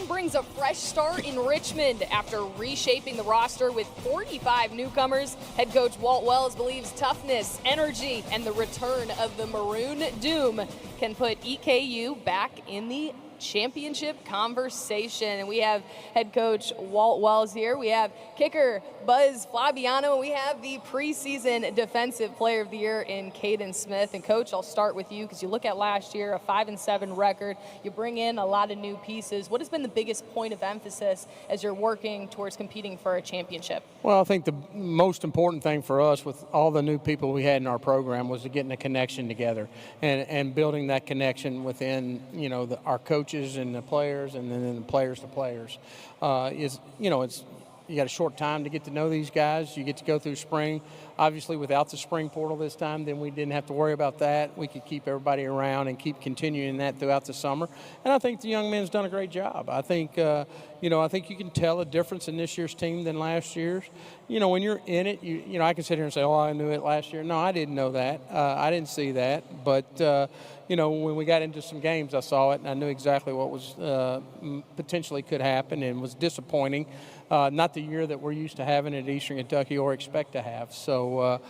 season brings a fresh start in Richmond. After reshaping the roster with 45 newcomers, head coach Walt Wells believes toughness, energy, and the return of the Maroon Doom can put EKU back in the championship conversation. And we have head coach Walt Wells here. We have kicker Buzz Flabiano, and we have the preseason defensive player of the year in Caden Smith. And coach, I'll start with you because you look at last year, a 5-7 record. You bring in a lot of new pieces. What has been the biggest point of emphasis as you're working towards competing for a championship? Well, I think the most important thing for us with all the new people we had in our program was getting a connection together and building that connection within, our coaches and the players, and then the players to players. You got a short time to get to know these guys. You get to go through spring. Obviously, without the spring portal this time, then we didn't have to worry about that. We could keep everybody around and keep continuing that throughout the summer. And I think the young men's done a great job. I think, I think you can tell a difference in this year's team than last year's. When you're in it, I can sit here and say, I knew it last year. No, I didn't know that. I didn't see that. But, when we got into some games, I saw it, and I knew exactly what was potentially could happen, and was disappointing. Not the year that we're used to having at Eastern Kentucky or expect to have. So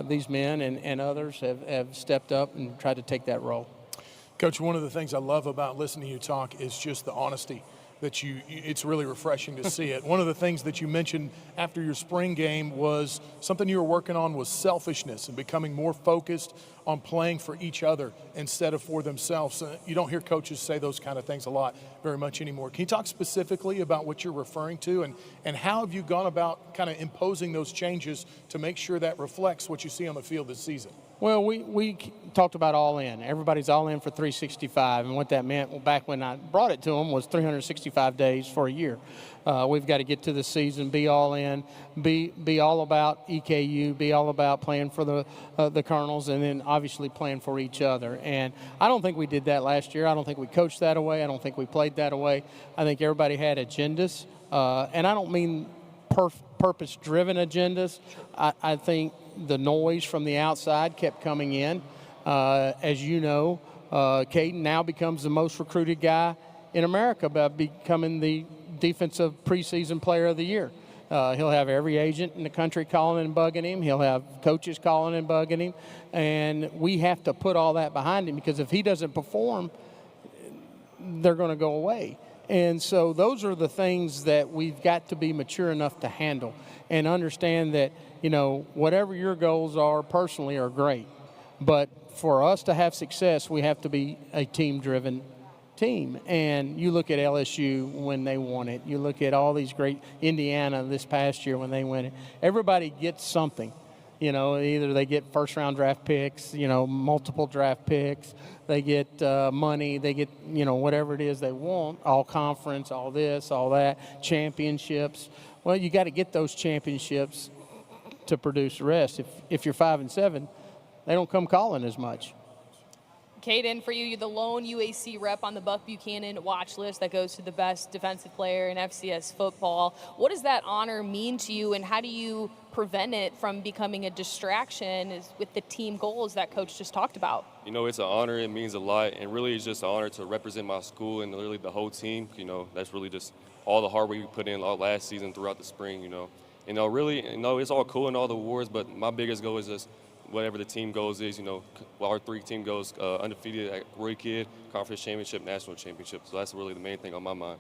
these men and others have stepped up and tried to take that role. Coach, one of the things I love about listening to you talk is just the honesty that it's really refreshing to see it. One of the things that you mentioned after your spring game was something you were working on was selfishness and becoming more focused on playing for each other instead of for themselves. You don't hear coaches say those kind of things a lot very much anymore. Can you talk specifically about what you're referring to, and how have you gone about kind of imposing those changes to make sure that reflects what you see on the field this season? Well, we talked about all in. Everybody's all in for 365, and what that meant back when I brought it to them was 365 days for a year. We've got to get to the season, be all in, be all about EKU, be all about playing for the Colonels, and then obviously playing for each other. And I don't think we did that last year. I don't think we coached that away. I don't think we played that away. I think everybody had agendas, and I don't mean purpose-driven agendas. I think the noise from the outside kept coming in. As you know, Caden now becomes the most recruited guy in America by becoming the defensive preseason player of the year. He'll have every agent in the country calling and bugging him. He'll have coaches calling and bugging him. And we have to put all that behind him, because if he doesn't perform, they're going to go away. And so those are the things that we've got to be mature enough to handle and understand that, whatever your goals are personally are great. But for us to have success, we have to be a team-driven team. And you look at LSU when they won it. You look at all these great Indiana this past year when they win it. Everybody gets something. Either they get first-round draft picks, multiple draft picks. They get money. They get, whatever it is they want, all conference, all this, all that, championships. Well, you got to get those championships to produce the rest. If you're 5-7, they don't come calling as much. Caden, for you, you're the lone UAC rep on the Buck Buchanan watch list that goes to the best defensive player in FCS football. What does that honor mean to you, and how do you prevent it from becoming a distraction with the team goals that Coach just talked about? It's an honor. It means a lot, and really it's just an honor to represent my school and really the whole team. That's really just all the hard work we put in all last season throughout the spring, Really, it's all cool and all the awards, but my biggest goal is just whatever the team goals is, our 3 team goals, undefeated at Roy Kidd, conference championship, national championship. So that's really the main thing on my mind.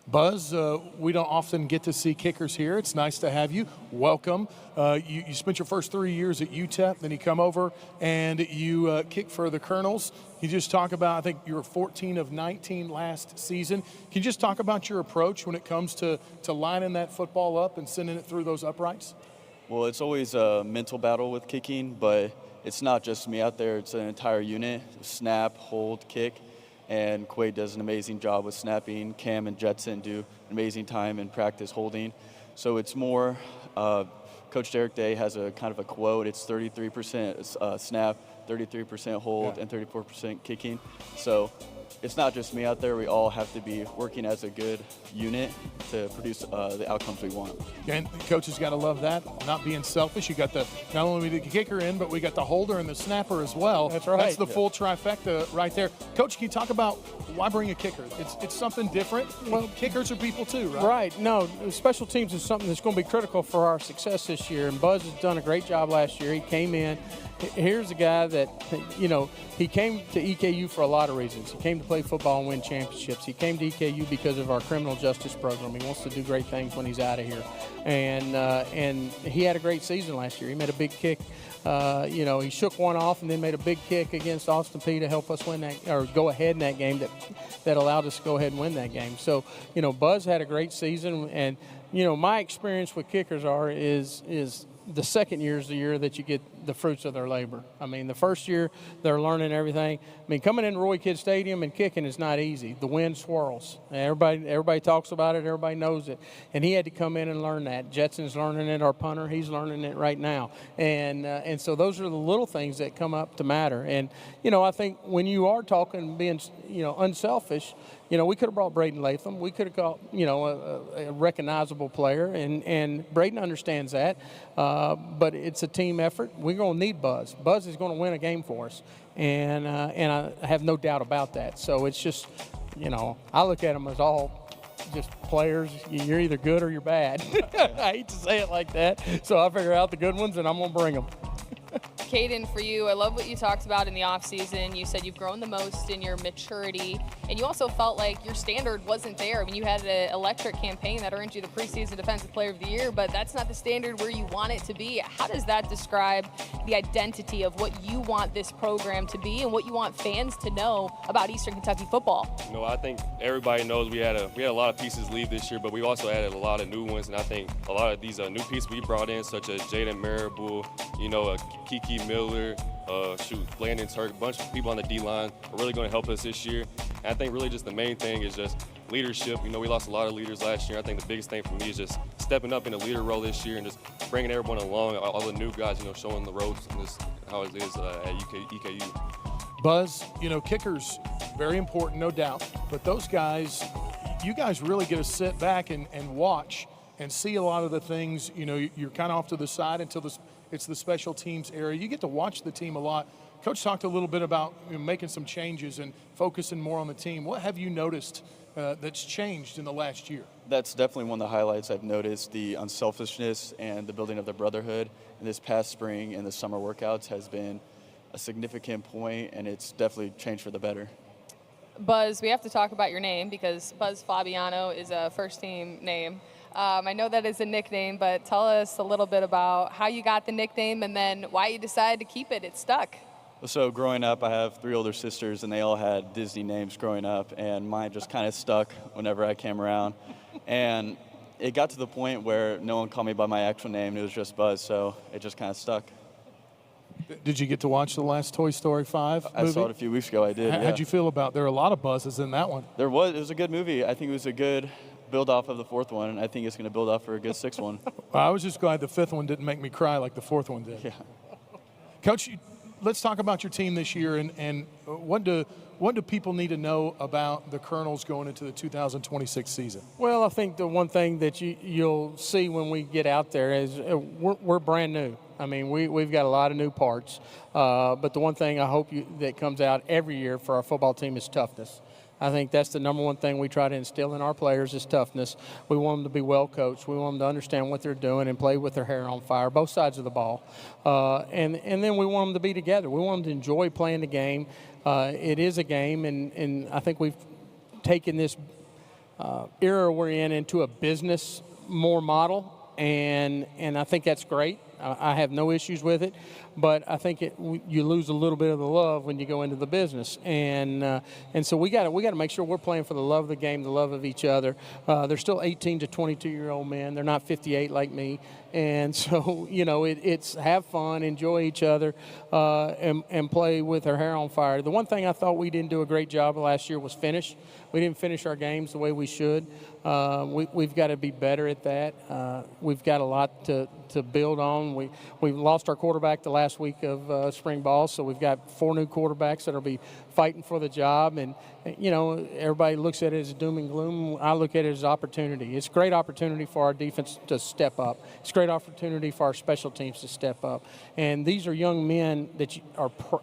Buzz, we don't often get to see kickers here. It's nice to have you. Welcome. You spent your first 3 years at UTEP, then you come over and you kick for the Colonels. Can you just talk about, I think you were 14 of 19 last season. Can you just talk about your approach when it comes to lining that football up and sending it through those uprights? Well, it's always a mental battle with kicking, but it's not just me out there. It's an entire unit: snap, hold, kick. And Quaid does an amazing job with snapping. Cam and Jetson do an amazing time in practice holding. So it's more, Coach Derek Day has a kind of a quote. It's 33% snap, 33% hold, and 34% kicking. So it's not just me out there. We all have to be working as a good unit to produce the outcomes we want. And coaches got to love that, not being selfish. You got not only the kicker in, but we got the holder and the snapper as well. That's right. That's the full trifecta right there. Coach, can you talk about why bring a kicker? It's something different. Well, kickers are people too, right? Right. No, special teams is something that's going to be critical for our success this year, and Buzz has done a great job last year. He came in. Here's a guy that, he came to EKU for a lot of reasons. He came to play football and win championships. He came to EKU because of our criminal justice program. He wants to do great things when he's out of here. And he had a great season last year. He made a big kick. He shook one off and then made a big kick against Austin Peay to help us win that, or go ahead in that game that allowed us to go ahead and win that game. So, Buzz had a great season. And, my experience with kickers is the second year is the year that you get the fruits of their labor. I mean, the first year they're learning everything. I mean, coming into Roy Kidd Stadium and kicking is not easy. The wind swirls. Everybody talks about it. Everybody knows it. And he had to come in and learn that. Jetson's learning it. Our punter, he's learning it right now. And so those are the little things that come up to matter. And I think when you are talking being unselfish, we could have brought Braden Latham. We could have got, a recognizable player, and Braden understands that. But it's a team effort. We're going to need Buzz. Buzz is going to win a game for us, and I have no doubt about that. So it's just, I look at them as all just players. You're either good or you're bad. I hate to say it like that. So I figure out the good ones, and I'm going to bring them. Caden, for you, I love what you talked about in the offseason. You said you've grown the most in your maturity, and you also felt like your standard wasn't there. I mean, you had an electric campaign that earned you the preseason Defensive Player of the Year, but that's not the standard where you want it to be. How does that describe the identity of what you want this program to be and what you want fans to know about Eastern Kentucky football? I think everybody knows we had a lot of pieces leave this year, but we also added a lot of new ones, and I think a lot of these new pieces we brought in, such as Jaden Marable, Kiki Miller, Landon Turk, a bunch of people on the D-line are really going to help us this year. And I think really just the main thing is just leadership. We lost a lot of leaders last year. I think the biggest thing for me is just stepping up in a leader role this year and just bringing everyone along, all the new guys, showing the ropes and just how it is at EKU. Buzz, kickers, very important, no doubt. But those guys, you guys really get to sit back and watch and see a lot of the things. You're kind of off to the side until it's the special teams area. You get to watch the team a lot. Coach talked a little bit about making some changes and focusing more on the team. What have you noticed that's changed in the last year? That's definitely one of the highlights I've noticed. The unselfishness and the building of the brotherhood in this past spring and the summer workouts has been a significant point, and it's definitely changed for the better. Buzz, we have to talk about your name because Buzz Fabiano is a first-team name. I know that is a nickname, but tell us a little bit about how you got the nickname and then why you decided to keep it. It stuck. So growing up, I have 3 older sisters, and they all had Disney names growing up, and mine just kind of stuck whenever I came around. And it got to the point where no one called me by my actual name. It was just Buzz, so it just kind of stuck. Did you get to watch the last Toy Story 5 movie? I saw it a few weeks ago. I did. How'd you feel about? There are a lot of buzzes in that one. There was. It was a good movie. I think it was a good build off of the 4th one, and I think it's going to build off for a good 6th one. Well, I was just glad the 5th one didn't make me cry like the 4th one did. Yeah. Coach, let's talk about your team this year, and what do people need to know about the Colonels going into the 2026 season? Well, I think the one thing that you'll see when we get out there is we're brand new. I mean, we've got a lot of new parts, but the one thing I hope that comes out every year for our football team is toughness. I think that's the number one thing we try to instill in our players is toughness. We want them to be well coached. We want them to understand what they're doing and play with their hair on fire, both sides of the ball. And then we want them to be together. We want them to enjoy playing the game. It is a game, and I think we've taken this era we're in into a business more model, and I think that's great. I have no issues with it, but I think you lose a little bit of the love when you go into the business, and so we got to make sure we're playing for the love of the game, the love of each other. They're still 18 to 22-year-old men. They're not 58 like me, and so it's have fun, enjoy each other, and play with our hair on fire. The one thing I thought we didn't do a great job of last year was finish. We didn't finish our games the way we should. We've got to be better at that. We've got a lot to build on. on. We lost our quarterback the last week of spring ball, so we've got 4 new quarterbacks that'll be fighting for the job. And, you know, everybody looks at it as doom and gloom. I look at it as opportunity. It's a great opportunity for our defense to step up. It's a great opportunity for our special teams to step up. And these are young men that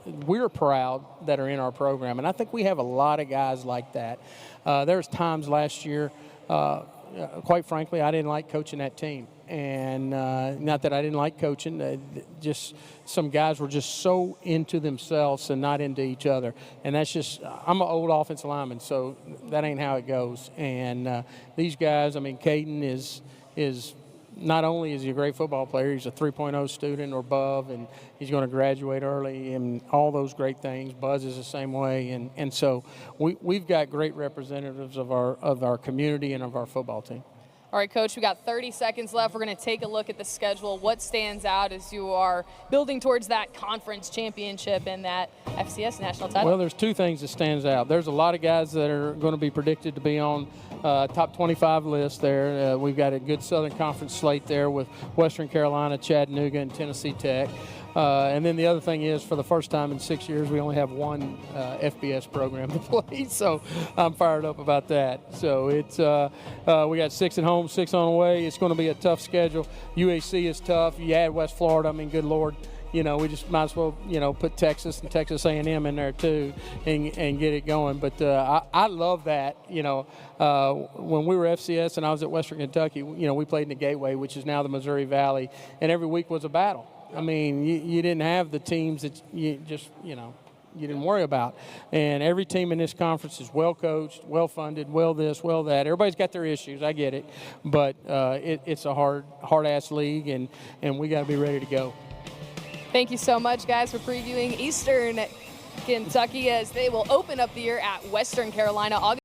we're proud that are in our program. And I think we have a lot of guys like that. There's times last year, quite frankly, I didn't like coaching that team. And not that I didn't like coaching, just some guys were just so into themselves and not into each other. And that's just, I'm an old offensive lineman, so that ain't how it goes. And these guys, I mean, Caden is not only is he a great football player, he's a 3.0 student or above, and he's going to graduate early and all those great things. Buzz is the same way. And so we've got great representatives of our community and of our football team. All right, Coach, we got 30 seconds left. We're going to take a look at the schedule. What stands out as you are building towards that conference championship and that FCS national title? Well, there's 2 things that stands out. There's a lot of guys that are going to be predicted to be on top 25 list there. We've got a good Southern Conference slate there with Western Carolina, Chattanooga, and Tennessee Tech. And then the other thing is, for the first time in 6 years, we only have 1 FBS program to play, so I'm fired up about that. So it's we got 6 at home, 6 on the way. It's going to be a tough schedule. UAC is tough. You add West Florida, I mean, good Lord. You know, we just might as well, you know, put Texas and Texas A&M in there too and get it going. But I love that, you know. When we were FCS and I was at Western Kentucky, you know, we played in the Gateway, which is now the Missouri Valley, and every week was a battle. I mean, you didn't have the teams that you just, you know, you didn't worry about. And every team in this conference is well coached, well funded, well this, well that. Everybody's got their issues. I get it. But it's a hard-ass league, and we got to be ready to go. Thank you so much, guys, for previewing Eastern Kentucky as they will open up the year at Western Carolina August